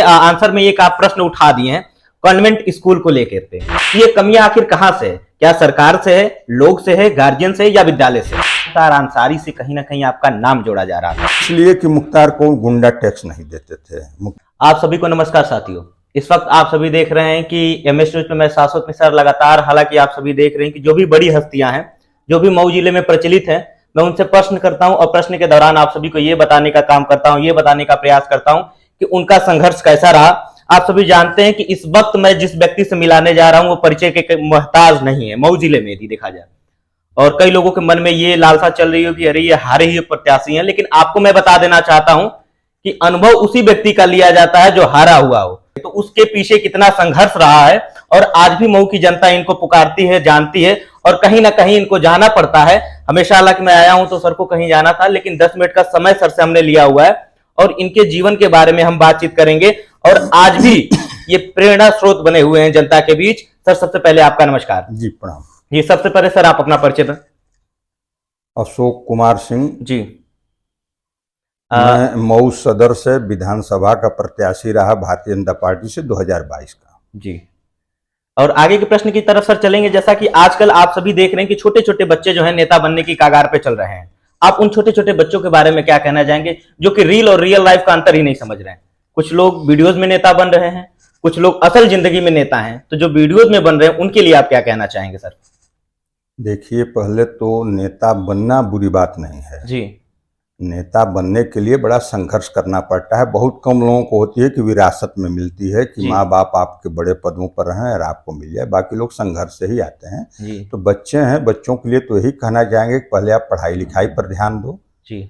Answer में एक आप प्रश्न उठा दिए हैं कॉन्वेंट स्कूल को लेकर के। ये कमियां आखिर कहां से है? क्या सरकार से है, लोग से है, गार्जियन से या विद्यालय से? मुख्तार अंसारी से कहीं ना कहीं आपका नाम जोड़ा जा रहा था, इसलिए कि मुख्तार को गुंडा टैक्स नहीं देते थे। आप सभी को नमस्कार साथियों। इस वक्त आप सभी देख रहे हैं कि एमएस न्यूज में मैं शाश्वत मिश्रा लगातार, हालांकि आप सभी देख रहे हैं कि जो भी बड़ी हस्तियां हैं, जो भी मऊ जिले में प्रचलित हैं, मैं उनसे प्रश्न करता हूं और प्रश्न के दौरान आप सभी को ये बताने का काम करता हूं, ये बताने का प्रयास करता हूं कि उनका संघर्ष कैसा रहा। आप सभी जानते हैं कि इस वक्त मैं जिस व्यक्ति से मिलाने जा रहा हूं वो परिचय के मोहताज नहीं है, मऊ जिले में यदि देखा जाए। और कई लोगों के मन में ये लालसा चल रही हो कि अरे ये हारे ही प्रत्याशी हैं, लेकिन आपको मैं बता देना चाहता हूं कि अनुभव उसी व्यक्ति का लिया जाता है जो हारा हुआ हो। तो उसके पीछे कितना संघर्ष रहा है और आज भी मऊ की जनता इनको पुकारती है, जानती है और कहीं ना कहीं इनको जाना पड़ता है। हमेशा हालांकि मैं आया हूं तो सर को कहीं जाना था, लेकिन 10 मिनट का समय सर से हमने लिया हुआ है और इनके जीवन के बारे में हम बातचीत करेंगे और आज भी ये प्रेरणा स्रोत बने हुए हैं जनता के बीच। सर सबसे पहले आपका नमस्कार। जी प्रणाम। जी सबसे पहले सर आप अपना परिचय दें। अशोक कुमार सिंह जी। मैं मऊ सदर से विधानसभा का प्रत्याशी रहा भारतीय जनता पार्टी से 2022 का। जी। और आगे के प्रश्न की तरफ सर चलेंगे। जैसा कि आजकल आप सभी देख रहे हैं कि छोटे छोटे बच्चे जो हैं नेता बनने की कगार पे चल रहे हैं, आप उन छोटे छोटे बच्चों के बारे में क्या कहना चाहेंगे जो कि रील और रियल लाइफ का अंतर ही नहीं समझ रहे हैं? कुछ लोग वीडियोज में नेता बन रहे हैं, कुछ लोग असल जिंदगी में नेता हैं, तो जो वीडियोज में बन रहे हैं उनके लिए आप क्या कहना चाहेंगे सर? देखिए, पहले तो नेता बनना बुरी बात नहीं है जी। नेता बनने के लिए बड़ा संघर्ष करना पड़ता है। बहुत कम लोगों को होती है कि विरासत में मिलती है कि माँ बाप आपके बड़े पदों पर हैं और आपको मिल जाए। बाकी लोग संघर्ष से ही आते हैं। जी। तो बच्चे हैं, बच्चों के लिए तो यही कहना चाहेंगे कि पहले आप पढ़ाई लिखाई पर ध्यान दो। जी।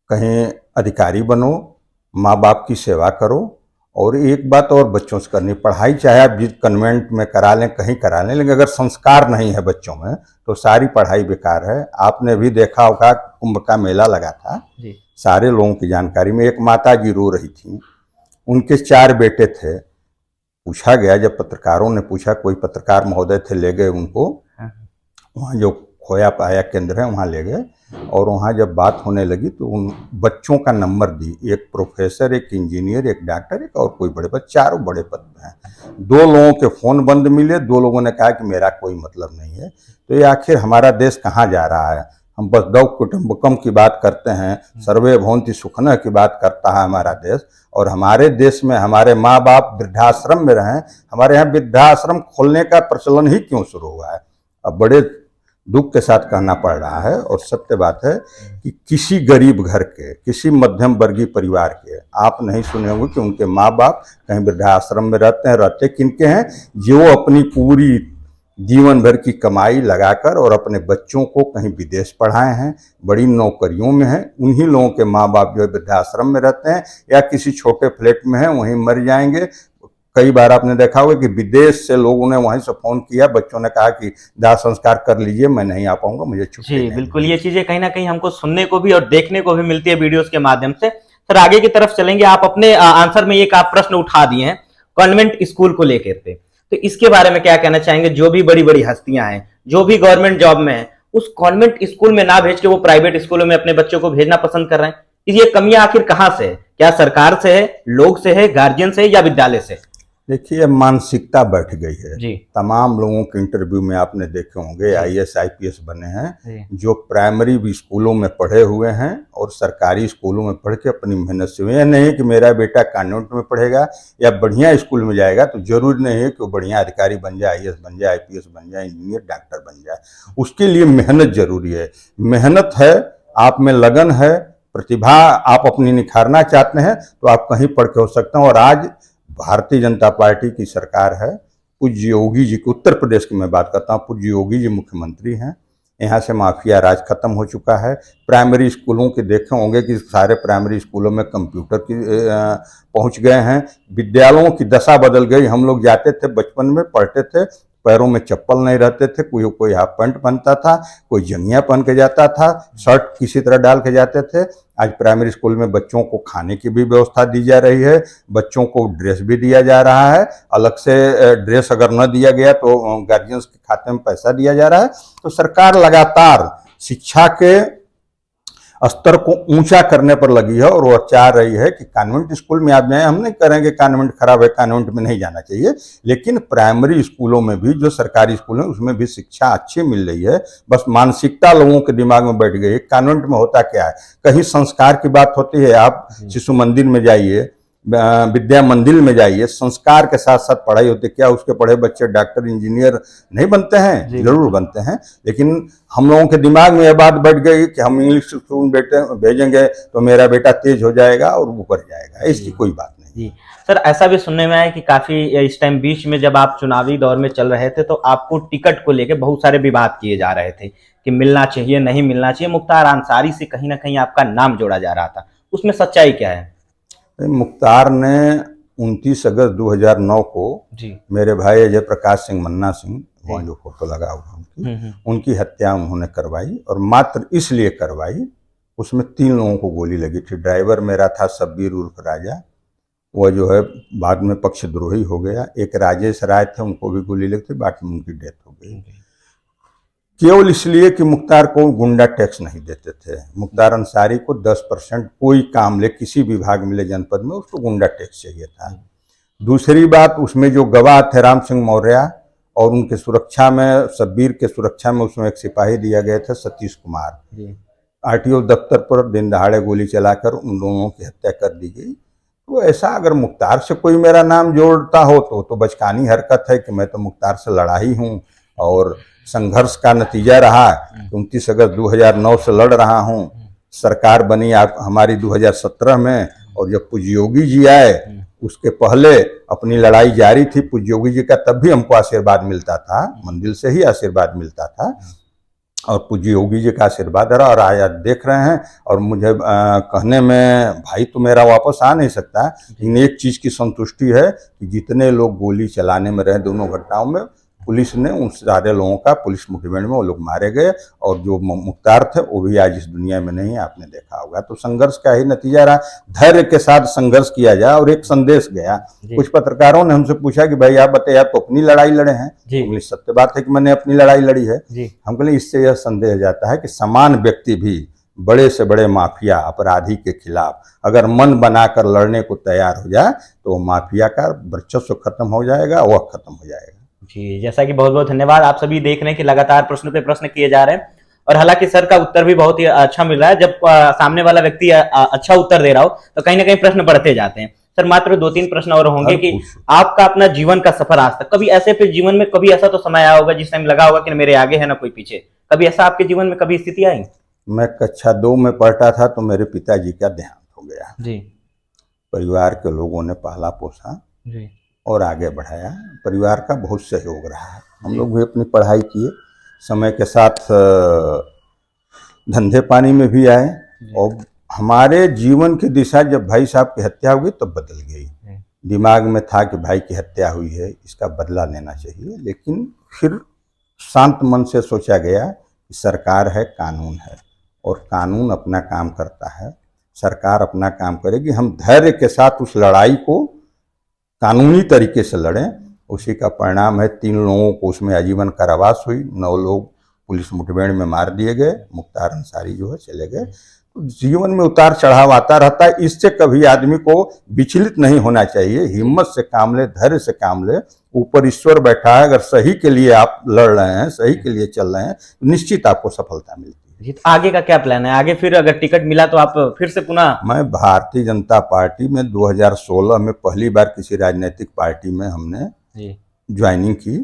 कहीं अधिकारी बनो, माँ बाप की सेवा करो। और एक बात और बच्चों से करनी, पढ़ाई चाहे आप जिस कन्वेंट में करा लें, कहीं करा लें, लेकिन अगर संस्कार नहीं है बच्चों में तो सारी पढ़ाई बेकार है। आपने भी देखा होगा, कुंभ का मेला लगा था जी। सारे लोगों की जानकारी में। एक माता जी रो रही थी, उनके 4 बेटे थे। पूछा गया, जब पत्रकारों ने पूछा, कोई पत्रकार महोदय थे, ले गए उनको वहाँ जो खोया पाया केंद्र है वहाँ ले गए और वहाँ जब बात होने लगी तो उन बच्चों का नंबर दी। एक प्रोफेसर, एक इंजीनियर, एक डॉक्टर, एक और कोई बड़े पद, 4 बड़े पद पे हैं। 2 लोगों के फ़ोन बंद मिले, 2 लोगों ने कहा कि मेरा कोई मतलब नहीं है। तो ये आखिर हमारा देश कहाँ जा रहा है? हम बस दौ कुटुम्बकम की बात करते हैं, सर्वे भवन्ति सुखिनः की बात करता है हमारा देश। और हमारे देश में हमारे माँ बाप वृद्धाश्रम में रहें। हमारे यहाँ वृद्धाश्रम खोलने का प्रचलन ही क्यों शुरू हुआ है? अब बड़े दुख के साथ कहना पड़ रहा है और सत्य बात है कि किसी गरीब घर के, किसी मध्यम वर्गीय परिवार के आप नहीं सुने होंगे कि उनके माँ बाप कहीं वृद्धाश्रम में रहते हैं। रहते किनके हैं? जो अपनी पूरी जीवन भर की कमाई लगाकर और अपने बच्चों को कहीं विदेश पढ़ाए हैं, बड़ी नौकरियों में हैं। उन्हीं लोगों के माँ बाप जो है वृद्धाश्रम में रहते हैं या किसी छोटे फ्लैट में हैं, वहीं मर जाएंगे। कई बार आपने देखा होगा कि विदेश से लोगों ने वहीं से फोन किया, बच्चों ने कहा कि दाह संस्कार कर लीजिए, मैं नहीं आ पाऊंगा, मुझे छुट्टी नहीं। बिल्कुल, ये चीजें कहीं ना कहीं हमको सुनने को भी और देखने को भी मिलती है वीडियोस के माध्यम से। सर आगे की तरफ चलेंगे। आप अपने आंसर में एक आप प्रश्न उठा दिए हैं कॉन्वेंट स्कूल को लेकर के, तो इसके बारे में क्या कहना चाहेंगे? जो भी बड़ी बड़ी हस्तियां हैं, जो भी गवर्नमेंट जॉब में है, उस कॉन्वेंट स्कूल में ना भेज के वो प्राइवेट स्कूलों में अपने बच्चों को भेजना पसंद कर रहे हैं। ये कमियां आखिर कहां से है? क्या सरकार से है, लोग से है, गार्जियन से या विद्यालय से? देखिए, अब मानसिकता बैठ गई है। जी। तमाम लोगों के इंटरव्यू में आपने देखे होंगे, IAS IPS बने हैं जो प्राइमरी भी स्कूलों में पढ़े हुए हैं और सरकारी स्कूलों में पढ़ के अपनी मेहनत से हुए। यह नहीं है कि मेरा बेटा कॉन्वेंट में पढ़ेगा या बढ़िया स्कूल में जाएगा तो जरूरी नहीं है कि वो बढ़िया अधिकारी बन जाए, IAS बन जाए, IPS बन जाए, इंजीनियर, डॉक्टर बन जाए। उसके लिए मेहनत जरूरी है। मेहनत है, आप में लगन है, प्रतिभा आप अपनी निखारना चाहते हैं तो आप कहीं पढ़ के हो सकते हैं। और आज भारतीय जनता पार्टी की सरकार है, पूज्य योगी जी की, उत्तर प्रदेश की मैं बात करता हूँ, पूज्य योगी जी मुख्यमंत्री हैं। यहाँ से माफिया राज खत्म हो चुका है। प्राइमरी स्कूलों के देखे होंगे कि सारे प्राइमरी स्कूलों में कंप्यूटर की पहुँच गए हैं। विद्यालयों की दशा बदल गई। हम लोग जाते थे, बचपन में पढ़ते थे, पैरों में चप्पल नहीं रहते थे, कोई हाफ पैंट पहनता था, कोई जंगिया पहन के जाता था, शर्ट किसी तरह डाल के जाते थे। आज प्राइमरी स्कूल में बच्चों को खाने की भी व्यवस्था दी जा रही है, बच्चों को ड्रेस भी दिया जा रहा है। अलग से ड्रेस अगर न दिया गया तो गार्जियंस के खाते में पैसा दिया जा रहा है। तो सरकार लगातार शिक्षा के स्तर को ऊंचा करने पर लगी है और वह चाह रही है कि कॉन्वेंट स्कूल में आप जाएं। हम नहीं करेंगे कॉन्वेंट खराब है, कॉन्वेंट में नहीं जाना चाहिए, लेकिन प्राइमरी स्कूलों में भी जो सरकारी स्कूल हैं उसमें भी शिक्षा अच्छी मिल रही है। बस मानसिकता लोगों के दिमाग में बैठ गई है। कॉन्वेंट में होता क्या है, कहीं संस्कार की बात होती है, आप शिशु मंदिर में जाइए, विद्या मंदिर में जाइए, संस्कार के साथ साथ पढ़ाई होती है। क्या उसके पढ़े बच्चे डॉक्टर इंजीनियर नहीं बनते हैं? जरूर बनते हैं, लेकिन हम लोगों के दिमाग में यह बात बैठ गई कि हम इंग्लिश स्कूल भेजेंगे तो मेरा बेटा तेज हो जाएगा और ऊपर जाएगा। इसकी कोई बात नहीं। जी सर, ऐसा भी सुनने में आया कि काफी इस टाइम बीच में जब आप चुनावी दौर में चल रहे थे तो आपको टिकट को लेकर बहुत सारे विवाद किए जा रहे थे कि मिलना चाहिए नहीं मिलना चाहिए। मुख्तार अंसारी से कहीं ना कहीं आपका नाम जोड़ा जा रहा था, उसमें सच्चाई क्या है? मुख्तार ने 29 अगस्त 2009 को मेरे भाई अजय प्रकाश सिंह मन्ना सिंह, वहाँ जो फोटो लगा हुआ उनकी हत्या उन्होंने करवाई, और मात्र इसलिए करवाई, उसमें 3 लोगों को गोली लगी थी। ड्राइवर मेरा था शब्बीर उर्फ राजा, वह जो है बाद में पक्षद्रोही हो गया। एक राजेश राय थे, उनको भी गोली लगी थी, बाद में उनकी डेथ हो गई, केवल इसलिए कि मुख्तार को गुंडा टैक्स नहीं देते थे। मुख्तार अंसारी को 10% कोई काम ले, किसी विभाग मिले जनपद में, उसको गुंडा टैक्स चाहिए था। दूसरी बात, उसमें जो गवाह थे राम सिंह मौर्य, और उनके सुरक्षा में, शब्बीर के सुरक्षा में उसमें एक सिपाही दिया गया था सतीश कुमार। आरटीओ दफ्तर पर दिन दहाड़े गोली चलाकर उन दोनों की हत्या कर दी गई। तो ऐसा अगर मुख्तार से कोई मेरा नाम जोड़ता हो तो बचकानी हरकत है कि मैं तो मुख्तार से लड़ा ही हूँ, और संघर्ष का नतीजा रहा। 29 अगस्त 2009 से लड़ रहा हूँ। सरकार बनी आप हमारी 2017 में, और जब पूज्य योगी जी आए उसके पहले अपनी लड़ाई जारी थी। पूज्य योगी जी का तब भी हमको आशीर्वाद मिलता था, मंदिर से ही आशीर्वाद मिलता था, और पूज्य योगी जी का आशीर्वाद रहा। और आज देख रहे हैं, और मुझे कहने में भाई तो मेरा वापस आ नहीं सकता, लेकिन एक चीज़ की संतुष्टि है कि जितने लोग गोली चलाने में रहे दोनों घटनाओं में, पुलिस ने उन सारे लोगों का, पुलिस मुठभेड़ में वो लोग मारे गए, और जो मुख्तार थे वो भी आज इस दुनिया में नहीं, आपने देखा होगा। तो संघर्ष का ही नतीजा रहा, धैर्य के साथ संघर्ष किया जाए। और एक संदेश गया, कुछ पत्रकारों ने हमसे पूछा कि भाई आप बताइए, आप तो अपनी लड़ाई लड़े हैं। तो सत्य बात है कि मैंने अपनी लड़ाई लड़ी है। हम कहले इससे यह संदेश जाता है कि समान व्यक्ति भी बड़े से बड़े माफिया अपराधी के खिलाफ अगर मन बनाकर लड़ने को तैयार हो जाए तो माफिया का वर्चस्व खत्म हो जाएगा, वह खत्म हो जाएगा। जी, जैसा कि बहुत बहुत धन्यवाद। आप सभी देख रहे हैं कि लगातार प्रश्न पे प्रश्न किए जा रहे हैं, और हालांकि सर का उत्तर भी बहुत ही अच्छा मिल रहा है। जब सामने वाला व्यक्ति अच्छा उत्तर दे रहा हो तो कहीं ना कहीं प्रश्न बढ़ते जाते हैं। सर, मात्र 2-3 प्रश्न और होंगे कि आपका अपना जीवन का सफर आज तक, कभी ऐसे फिर जीवन में कभी ऐसा तो समय आया होगा जिस टाइम लगा होगा कि मेरे आगे है ना कोई पीछे, कभी ऐसा आपके जीवन में कभी स्थिति आई? मैं कक्षा 2 में पढ़ता था तो मेरे पिताजी का देहांत हो गया जी। परिवार के लोगों ने पाला पोसा जी और आगे बढ़ाया। परिवार का बहुत सहयोग रहा है। हम लोग भी अपनी पढ़ाई किए, समय के साथ धंधे पानी में भी आए, और हमारे जीवन की दिशा जब भाई साहब की हत्या हुई तब बदल गई। दिमाग में था कि भाई की हत्या हुई है, इसका बदला लेना चाहिए, लेकिन फिर शांत मन से सोचा गया कि सरकार है, कानून है, और कानून अपना काम करता है, सरकार अपना काम करेगी। हम धैर्य के साथ उस लड़ाई को कानूनी तरीके से लड़ें। उसी का परिणाम है 3 लोगों को उसमें आजीवन कारावास हुई, 9 लोग पुलिस मुठभेड़ में मार दिए गए, मुख्तार अंसारी जो है चले गए। तो जीवन में उतार चढ़ाव आता रहता है, इससे कभी आदमी को विचलित नहीं होना चाहिए। हिम्मत से काम ले, धैर्य से काम ले। ऊपर ईश्वर बैठा है, अगर सही के लिए आप लड़ रहे हैं, सही के लिए चल रहे हैं, तो निश्चित आपको सफलता मिलती है। आगे का क्या प्लान है? आगे फिर अगर टिकट मिला तो आप फिर से पुनः? मैं भारतीय जनता पार्टी में 2016 में पहली बार किसी राजनीतिक पार्टी में हमने ज्वाइनिंग की,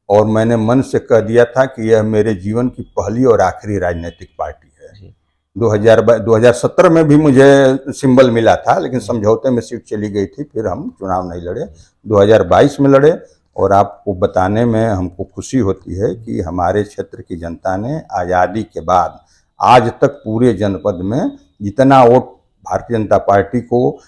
और मैंने मन से कह दिया था कि यह मेरे जीवन की पहली और आखिरी राजनीतिक पार्टी है। 2017 में भी मुझे सिंबल मिला था, लेकिन समझौते में सीट चली गई थी, फिर हम चुनाव नहीं लड़े। 2022 में लड़े, और आपको बताने में हमको खुशी होती है कि हमारे क्षेत्र की जनता ने आज़ादी के बाद आज तक पूरे जनपद में जितना वोट भारतीय जनता पार्टी को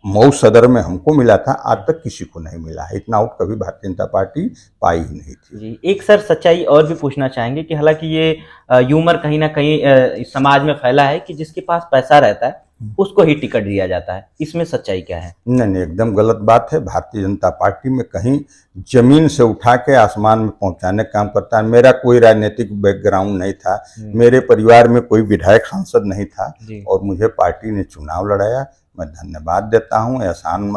मऊ सदर में हमको मिला था, आज तक किसी को नहीं मिला है। इतना वोट कभी भारतीय जनता पार्टी पाई ही नहीं थी जी। एक सर सच्चाई और भी पूछना चाहेंगे कि हालांकि ये ह्यूमर कहीं ना कहीं समाज में फैला है कि जिसके पास पैसा रहता है उसको ही टिकट दिया जाता है, इसमें सच्चाई क्या है? नहीं नहीं, एकदम गलत बात है। भारतीय जनता पार्टी में कहीं जमीन से उठा के आसमान में पहुंचाने का काम करता है। मेरा कोई राजनीतिक बैकग्राउंड नहीं था, मेरे परिवार में कोई विधायक सांसद नहीं था और मुझे पार्टी ने चुनाव लड़ाया। मैं धन्यवाद देता हूँ, एहसान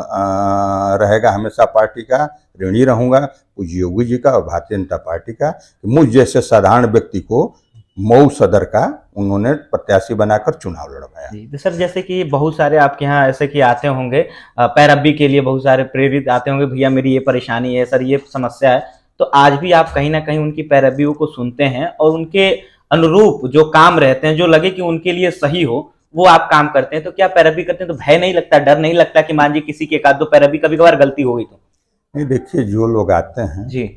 रहेगा हमेशा पार्टी का, ऋणी रहूंगा पूज्य योगी जी का और भारतीय जनता पार्टी का, कि मुझ जैसे साधारण व्यक्ति को मऊ सदर का उन्होंने प्रत्याशी बनाकर चुनाव लड़वाया। तो सर, जैसे कि बहुत सारे आपके यहाँ ऐसे कि आते होंगे पैरवी के लिए, बहुत सारे प्रेरित आते होंगे, भैया मेरी ये परेशानी है सर, ये समस्या है, तो आज भी आप कहीं ना कहीं उनकी पैरवियों को सुनते हैं और उनके अनुरूप जो काम रहते हैं, जो लगे कि उनके लिए सही हो, वो आप काम करते हैं। तो क्या पैरवी करते हैं तो भय नहीं लगता, डर नहीं लगता कि मान जी किसी के एक आध दो पैरवी कभी कभार गलती हो गई तो? नहीं, देखिए जो लोग आते हैं जी,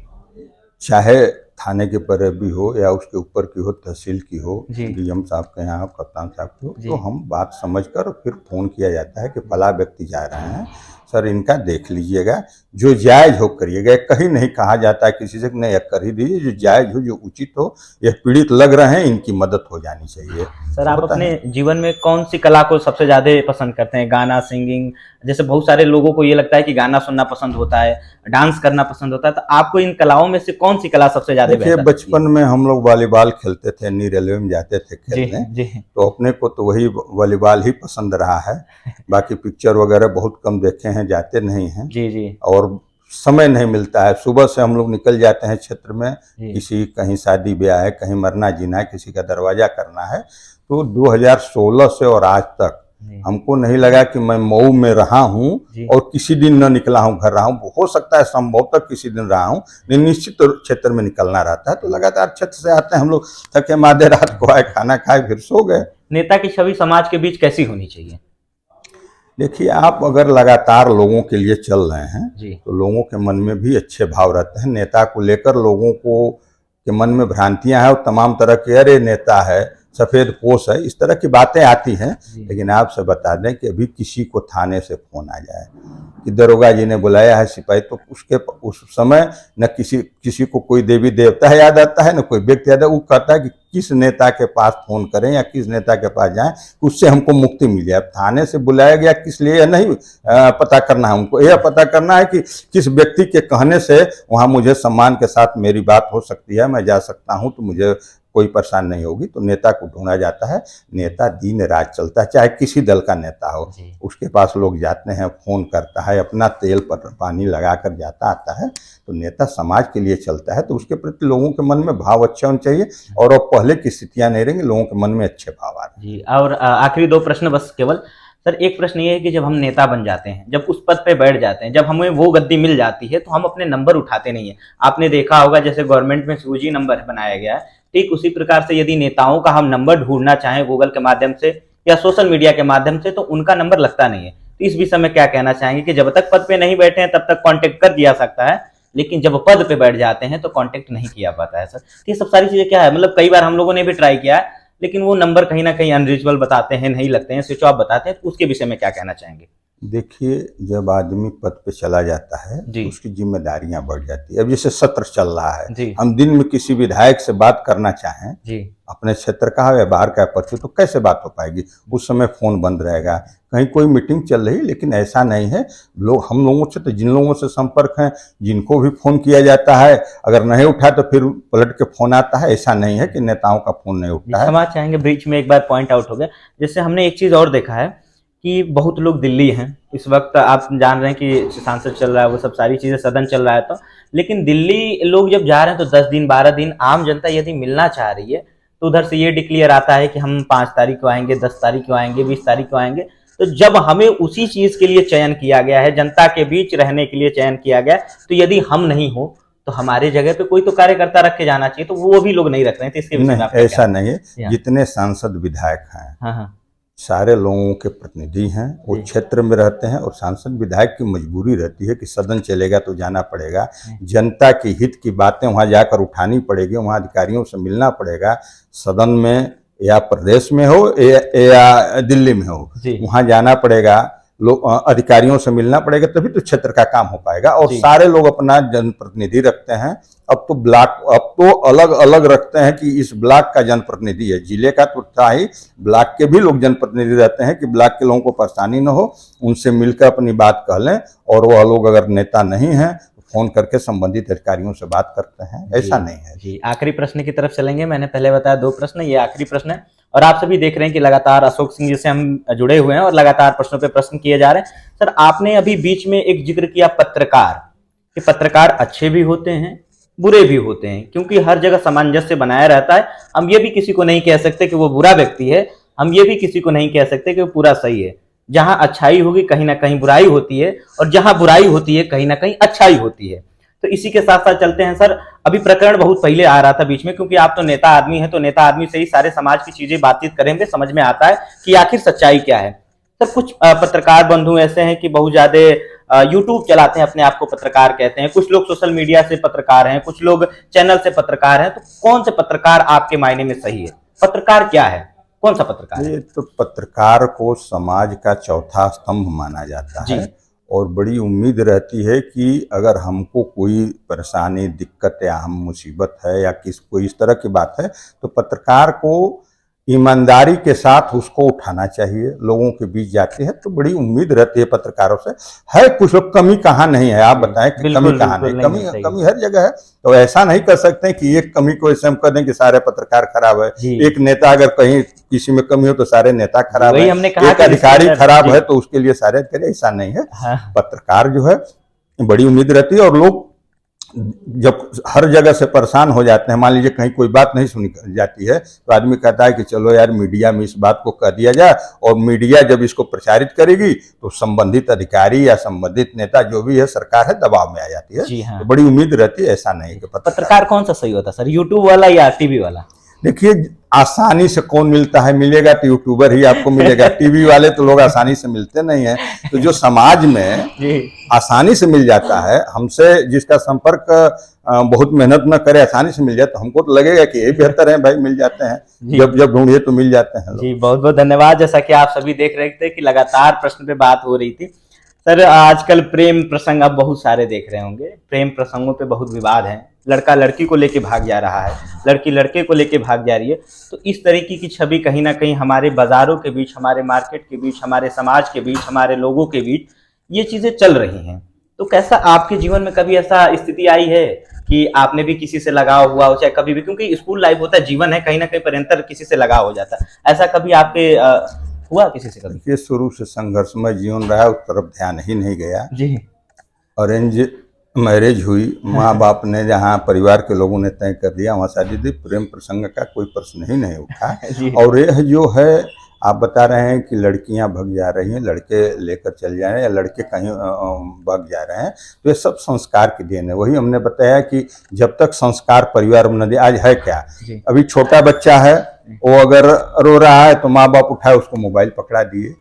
चाहे थाने के पैरवी हो या उसके ऊपर की हो, तहसील की हो, डीएम साहब के यहाँ, कप्तान साहब की हो, तो हम बात समझकर फिर फोन किया जाता है कि फला व्यक्ति जा रहे हैं सर, इनका देख लीजिएगा, जो जायज हो करिएगा। कहीं नहीं कहा जाता है किसी से नहीं कर ही दीजिए, जो जायज हो, जो उचित हो, यह पीड़ित लग रहे हैं, इनकी मदद हो जानी चाहिए। सर, आप अपने जीवन में कौन सी कला को सबसे ज्यादा पसंद करते हैं? गाना, सिंगिंग, जैसे बहुत सारे लोगों को ये लगता है कि गाना सुनना पसंद होता है, डांस करना पसंद होता है, तो आपको इन कलाओं में से कौन सी कला सबसे ज्यादा देखिए, बचपन में हम लोग वॉलीबॉल खेलते थे, नी रेलवे में जाते थे खेलने, तो अपने को तो वही वॉलीबॉल ही पसंद रहा है। बाकी पिक्चर वगैरह बहुत कम देखे हैं, जाते नहीं हैं जी, और समय नहीं मिलता है। सुबह से हम लोग निकल जाते हैं क्षेत्र में, किसी कहीं शादी ब्याह है, कहीं मरना जीना है, किसी का दरवाजा करना है। तो 2016 से और आज तक हमको नहीं लगा कि मैं मऊ में रहा हूं और किसी दिन न निकला हूं, घर रहा हूं। हो सकता है संभवतः किसी दिन रहा हूं, लेकिन निश्चित क्षेत्र में निकलना रहता है। तो लगातार क्षेत्र से आते हैं हम लोग, थके मादे रात को आए, खाना खाए, फिर सो गए। नेता की छवि समाज के बीच कैसी होनी चाहिए? देखिए, आप अगर लगातार लोगों के लिए चल रहे हैं तो लोगों के मन में भी अच्छे भाव रहते हैं। नेता को लेकर लोगों को के मन में भ्रांतियां हैं और तमाम तरह के, अरे नेता है, सफेद पोश है, इस तरह की बातें आती हैं। लेकिन आपसे बता दें कि अभी किसी को थाने से फोन आ जाए कि दरोगा जी ने बुलाया है सिपाही, तो उसके उस समय न किसी को कोई देवी देवता याद आता है, न कोई व्यक्ति याद है। वो कहता है कि किस नेता के पास फोन करें या किस नेता के पास जाएं, उससे हमको मुक्ति मिल जाए। थाने से बुलाया गया किस लिए, नहीं पता करना है हमको, यह पता करना है कि किस व्यक्ति के कहने से वहाँ मुझे सम्मान के साथ मेरी बात हो सकती है, मैं जा सकता हूँ, तो मुझे कोई परेशानी नहीं होगी। तो नेता को ढूंढा जाता है। नेता दिन रात चलता है, चाहे किसी दल का नेता हो, उसके पास लोग जाते हैं, फोन करता है, अपना तेल पर पानी लगा कर जाता आता है। तो नेता समाज के लिए चलता है, तो उसके प्रति लोगों के मन में भाव अच्छा होना चाहिए, और अब पहले की स्थितियां नहीं रहेंगी, लोगों के मन में अच्छे भाव आ रहे हैं। जी, और आखिरी दो प्रश्न बस केवल। सर, एक प्रश्न ये है कि जब हम नेता बन जाते हैं, जब उस पद पे बैठ जाते हैं, जब हमें वो गद्दी मिल जाती है, तो हम अपने नंबर उठाते नहीं है। आपने देखा होगा जैसे गवर्नमेंट में सूजी नंबर बनाया गया है, ठीक उसी प्रकार से यदि नेताओं का हम नंबर ढूंढना चाहें गूगल के माध्यम से या सोशल मीडिया के माध्यम से, तो उनका नंबर लगता नहीं है। तो इस विषय में क्या कहना चाहेंगे कि जब तक पद पे नहीं बैठे हैं तब तक कांटेक्ट कर दिया सकता है, लेकिन जब पद पे बैठ जाते हैं तो कांटेक्ट नहीं किया पाता है? सर, ये सब सारी चीजें क्या है? मतलब कई बार हम लोगों ने भी ट्राई किया है, लेकिन वो नंबर कहीं ना कहीं अनरीचेबल बताते हैं, नहीं लगते हैं, स्विच ऑफ बताते हैं। तो उसके विषय में क्या कहना चाहेंगे? देखिए, जब आदमी पद पे चला जाता है तो उसकी जिम्मेदारियां बढ़ जाती है। अब जैसे सत्र चल रहा है, हम दिन में किसी विधायक से बात करना चाहें, अपने क्षेत्र का या बाहर का पक्ष, तो कैसे बात हो पाएगी? उस समय फोन बंद रहेगा, कहीं कोई मीटिंग चल रही, लेकिन ऐसा नहीं है। लोग, हम लोगों से तो जिन लोगों से संपर्क हैं, जिनको भी फोन किया जाता है, अगर नहीं उठा तो फिर पलट के फोन आता है। ऐसा नहीं है कि नेताओं का फोन नहीं उठता है। क्षमा चाहेंगे, बीच में एक बार पॉइंट आउट हो गया। जैसे हमने एक चीज और देखा है कि बहुत लोग दिल्ली हैं इस वक्त, आप जान रहे हैं कि सांसद चल रहा है, वो सब सारी चीजें, सदन चल रहा है, तो लेकिन दिल्ली लोग जब जा रहे हैं तो 10 दिन 12 दिन आम जनता यदि मिलना चाह रही है तो उधर से ये डिक्लेयर आता है कि हम 5 तारीख को आएंगे, 10 तारीख को आएंगे, 20 तारीख को आएंगे। तो जब हमें उसी चीज के लिए चयन किया गया है, जनता के बीच रहने के लिए चयन किया गया, तो यदि हम नहीं हो तो हमारे जगह पे कोई तो कार्यकर्ता रख के जाना चाहिए, तो वो भी लोग नहीं रख रहे हैं। तो इसके विषय में ऐसा नहीं है। जितने सांसद विधायक हैं, सारे लोगों के प्रतिनिधि हैं, वो क्षेत्र में रहते हैं, और सांसद विधायक की मजबूरी रहती है कि सदन चलेगा तो जाना पड़ेगा, जनता के हित की बातें वहां जाकर उठानी पड़ेगी, वहां अधिकारियों से मिलना पड़ेगा, सदन में या प्रदेश में हो या दिल्ली में हो, वहां जाना पड़ेगा। अधिकारियों से मिलना पड़ेगा, तभी तो क्षेत्र का काम हो पाएगा। और सारे लोग अपना जनप्रतिनिधि रखते हैं। अब तो अलग अलग रखते हैं कि इस ब्लॉक का जनप्रतिनिधि है, जिले का तो था ही, ब्लॉक के भी लोग जनप्रतिनिधि रहते हैं कि ब्लॉक के लोगों को परेशानी न हो, उनसे मिलकर अपनी बात कह लें। और वह लोग अगर नेता नहीं है तो फोन करके संबंधित अधिकारियों से बात करते हैं, ऐसा नहीं है। जी, आखिरी प्रश्न की तरफ चलेंगे। मैंने पहले बताया 2 प्रश्न, ये आखिरी प्रश्न है। और आप सभी देख रहे हैं कि लगातार अशोक सिंह जी से हम जुड़े हुए हैं और लगातार प्रश्नों पे प्रश्न किए जा रहे हैं। सर, आपने अभी बीच में एक जिक्र किया पत्रकार, कि पत्रकार अच्छे भी होते हैं, बुरे भी होते हैं, क्योंकि हर जगह सामंजस्य बनाया रहता है। हम ये भी किसी को नहीं कह सकते कि वो बुरा व्यक्ति है, हम ये भी किसी को नहीं कह सकते कि वो पूरा सही है। जहां अच्छाई होगी कहीं ना कहीं बुराई होती है, और जहां बुराई होती है कहीं ना कहीं अच्छाई होती है। तो इसी के साथ साथ चलते हैं सर। अभी प्रकरण बहुत पहले आ रहा था बीच में, क्योंकि आप तो नेता आदमी हैं, तो नेता आदमी से ही सारे समाज की चीजें बातचीत करेंगे, समझ में आता है कि आखिर सच्चाई क्या है। सर, कुछ पत्रकार बंधु ऐसे हैं कि बहुत ज्यादा यूट्यूब चलाते हैं, अपने आप को पत्रकार कहते हैं, कुछ लोग सोशल मीडिया से पत्रकार हैं, कुछ लोग चैनल से पत्रकार हैं। तो कौन से पत्रकार आपके मायने में सही है? पत्रकार क्या है, कौन सा पत्रकार है? ये तो पत्रकार को समाज का चौथा स्तंभ माना जाता है, और बड़ी उम्मीद रहती है कि अगर हमको कोई परेशानी, दिक्कत या हम मुसीबत है या कोई इस तरह की बात है, तो पत्रकार को ईमानदारी के साथ उसको उठाना चाहिए। लोगों के बीच जाते हैं तो बड़ी उम्मीद रहती है पत्रकारों से। है कुछ लोग, कमी कहाँ नहीं है, आप बताएं कि कमी कहाँ नहीं? कमी हर जगह है। तो ऐसा नहीं कर सकते हैं कि एक कमी को ऐसे हम कर दें कि सारे पत्रकार खराब है। एक नेता अगर कहीं किसी में कमी हो तो सारे नेता खराब है, एक अधिकारी खराब है तो उसके लिए सारे अधिकारी, ऐसा नहीं है। पत्रकार जो है बड़ी उम्मीद रहती है। और लोग जब हर जगह से परेशान हो जाते हैं, मान लीजिए कहीं कोई बात नहीं सुनी जाती है, तो आदमी कहता है कि चलो यार मीडिया में इस बात को कह दिया जाए, और मीडिया जब इसको प्रचारित करेगी तो संबंधित अधिकारी या संबंधित नेता जो भी है, सरकार है, दबाव में आ जाती है। जी हाँ। तो बड़ी उम्मीद रहती है। ऐसा नहीं कि पत्रकार कौन सा सही होता है सर, यूट्यूब वाला या टीवी वाला? देखिए, आसानी से कौन मिलता है? मिलेगा तो यूट्यूबर ही आपको मिलेगा। टीवी वाले तो लोग आसानी से मिलते नहीं है। तो जो समाज में आसानी से मिल जाता है, हमसे जिसका संपर्क बहुत मेहनत न करे, आसानी से मिल जाए, तो हमको तो लगेगा कि ये बेहतर है भाई, मिल जाते हैं, जब ढूंढिए तो मिल जाते हैं। जी, बहुत बहुत धन्यवाद। जैसा कि आप सभी देख रहे थे कि लगातार प्रश्न पे बात हो रही थी। सर, आजकल प्रेम प्रसंग आप बहुत सारे देख रहे होंगे, प्रेम प्रसंगों पे बहुत विवाद है। लड़का लड़की को लेके भाग जा रहा है, लड़की लड़के को लेके भाग जा रही है। तो इस तरीके की छवि कहीं ना कहीं हमारे बाजारों के बीच, हमारे मार्केट के बीच, हमारे समाज के बीच, हमारे लोगों के बीच ये चीजें चल रही हैं। तो कैसा आपके जीवन में कभी ऐसा स्थिति आई है कि आपने भी किसी से लगाव हुआ हो, चाहे कभी भी, क्योंकि स्कूल लाइफ होता है, जीवन है, कहीं ना कहीं परिंतर किसी से लगाव हो जाता है, ऐसा कभी आपके हुआ किसी से? कभी? ये शुरू से संघर्षमय जीवन रहा, उस तरफ ध्यान ही नहीं गया जी। अरेंज मैरिज हुई, माँ बाप ने, जहाँ परिवार के लोगों ने तय कर दिया वहाँ शादी दी। प्रेम प्रसंग का कोई प्रश्न ही नहीं उठा। और यह जो है, आप बता रहे हैं कि लड़कियां भग जा रही हैं, लड़के लेकर चल जा रहे हैं, या लड़के कहीं भग जा रहे हैं, तो ये सब संस्कार की देन है। वही हमने बताया कि जब तक संस्कार परिवार में न दे, आज है क्या, अभी छोटा बच्चा है, वो अगर रो रहा है तो माँ बाप उठाए उसको मोबाइल पकड़ा दिए,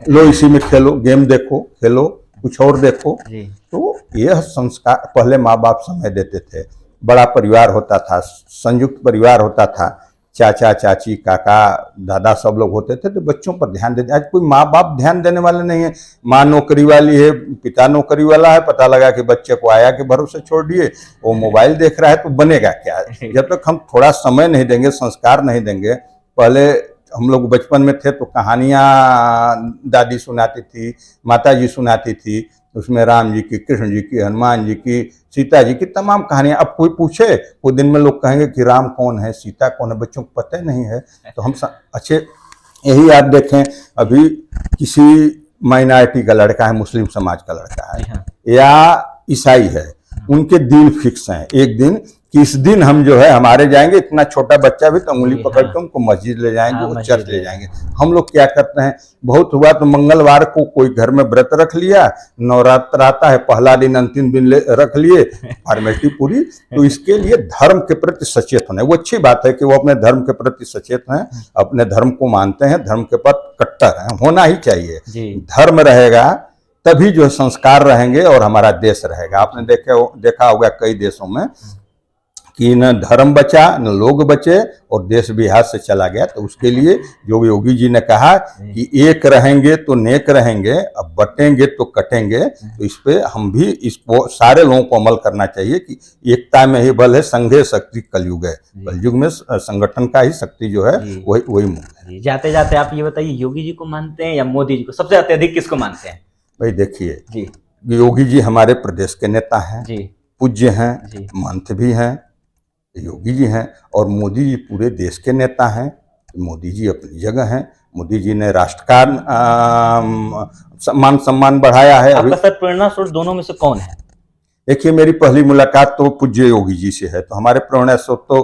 लो इसी में खेलो, गेम देखो, खेलो, कुछ और देखो। तो यह संस्कार, पहले माँ बाप समय देते थे, बड़ा परिवार होता था, संयुक्त परिवार होता था, चाचा चाची काका दादा सब लोग होते थे, तो बच्चों पर ध्यान देते। आज कोई माँ बाप ध्यान देने वाले नहीं है। माँ नौकरी वाली है, पिता नौकरी वाला है, पता लगा कि बच्चे को आया के भरोसे छोड़ दिए, वो मोबाइल देख रहा है, तो बनेगा क्या? जब तक हम थोड़ा समय नहीं देंगे, संस्कार नहीं देंगे। पहले हम लोग बचपन में थे तो कहानियाँ दादी सुनाती थी, माता जी सुनाती थी, उसमें राम जी की, कृष्ण जी की, हनुमान जी की, सीता जी की तमाम कहानियां। अब कोई पूछे, कोई दिन में लोग कहेंगे कि राम कौन है, सीता कौन है, बच्चों को पता ही नहीं है। तो हम अच्छे, यही आप देखें, अभी किसी माइनॉरिटी का लड़का है, मुस्लिम समाज का लड़का है या ईसाई है, उनके दिन फिक्स हैं। एक दिन कि इस दिन हम जो है हमारे जाएंगे, इतना छोटा बच्चा भी तो उंगली पकड़ के उनको मस्जिद ले जाएंगे, वो चर्च ले जाएंगे। हम लोग क्या करते हैं, बहुत हुआ तो मंगलवार को कोई घर में व्रत रख लिया, नवरात्र आता है, पहला दिन अंतिम दिन रख लिए, फॉर्मेलिटी पूरी। तो इसके लिए धर्म के प्रति सचेत होना है। वो अच्छी बात है कि वो अपने धर्म के प्रति सचेत हैं, अपने धर्म को मानते हैं, धर्म के प्रति कट्टर हैं, होना ही चाहिए। धर्म रहेगा तभी जो संस्कार रहेंगे और हमारा देश रहेगा। आपने देखा होगा कई देशों में कि न धर्म बचा न लोग बचे और देश बिहार से चला गया। तो उसके लिए जो योगी जी ने कहा कि एक रहेंगे तो नेक रहेंगे, अब बटेंगे तो कटेंगे, तो इस पे हम भी इसको सारे लोगों को अमल करना चाहिए कि एकता में ही बल है, संघे शक्ति कलयुग है। कलयुग में संगठन का ही शक्ति जो है वही मूल है। जाते जाते आप ये बताइए, योगी जी को मानते हैं या मोदी जी को? सबसे अत्यधिक किसको मानते हैं? भाई देखिए जी, योगी जी हमारे प्रदेश के नेता हैं जी, पूज्य हैं, जी, महंत भी हैं, योगी जी हैं, और मोदी जी पूरे देश के नेता हैं। मोदी जी अपनी जगह हैं। मोदी जी ने राष्ट्र का सम्मान बढ़ाया है। आपका सर प्रेरणा स्रोत दोनों में से कौन है? देखिए मेरी पहली मुलाकात तो पूज्य योगी जी से है, तो हमारे प्रेरणा स्रोत तो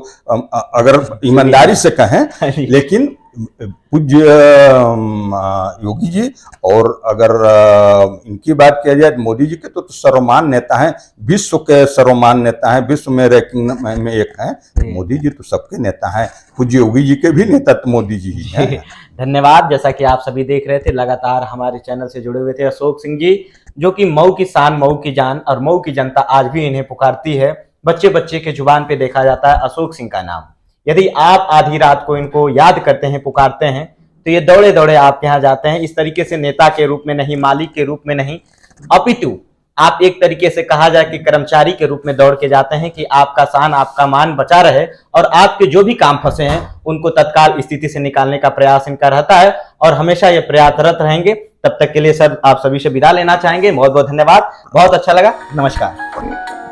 अगर ईमानदारी से कहें, लेकिन पूज्य योगी जी। और अगर इनकी बात किया जाए मोदी जी के तो सर्वमान नेता हैं, विश्व के सर्वमान नेता हैं, विश्व में रैंकिंग में एक हैं। मोदी जी तो सबके नेता हैं, पूज्य योगी जी के भी नेता तो मोदी जी ही हैं। धन्यवाद। जैसा कि आप सभी देख रहे थे, लगातार हमारे चैनल से जुड़े हुए थे अशोक सिंह जी, जो कि मऊ की शान, मऊ की जान, और मऊ की जनता आज भी इन्हें पुकारती है। बच्चे बच्चे के जुबान पे देखा जाता है अशोक सिंह का नाम। यदि आप आधी रात को इनको याद करते हैं, पुकारते हैं, तो ये दौड़े दौड़े आपके यहाँ जाते हैं। इस तरीके से नेता के रूप में नहीं, मालिक के रूप में नहीं, अपितु आप एक तरीके से कहा जाए कि कर्मचारी के रूप में दौड़ के जाते हैं कि आपका शान, आपका मान बचा रहे, और आपके जो भी काम फंसे हैं उनको तत्काल स्थिति से निकालने का प्रयास इनका रहता है, और हमेशा ये प्रयासरत रहेंगे। तब तक के लिए सर आप सभी से विदा लेना चाहेंगे। बहुत बहुत धन्यवाद, बहुत अच्छा लगा, नमस्कार।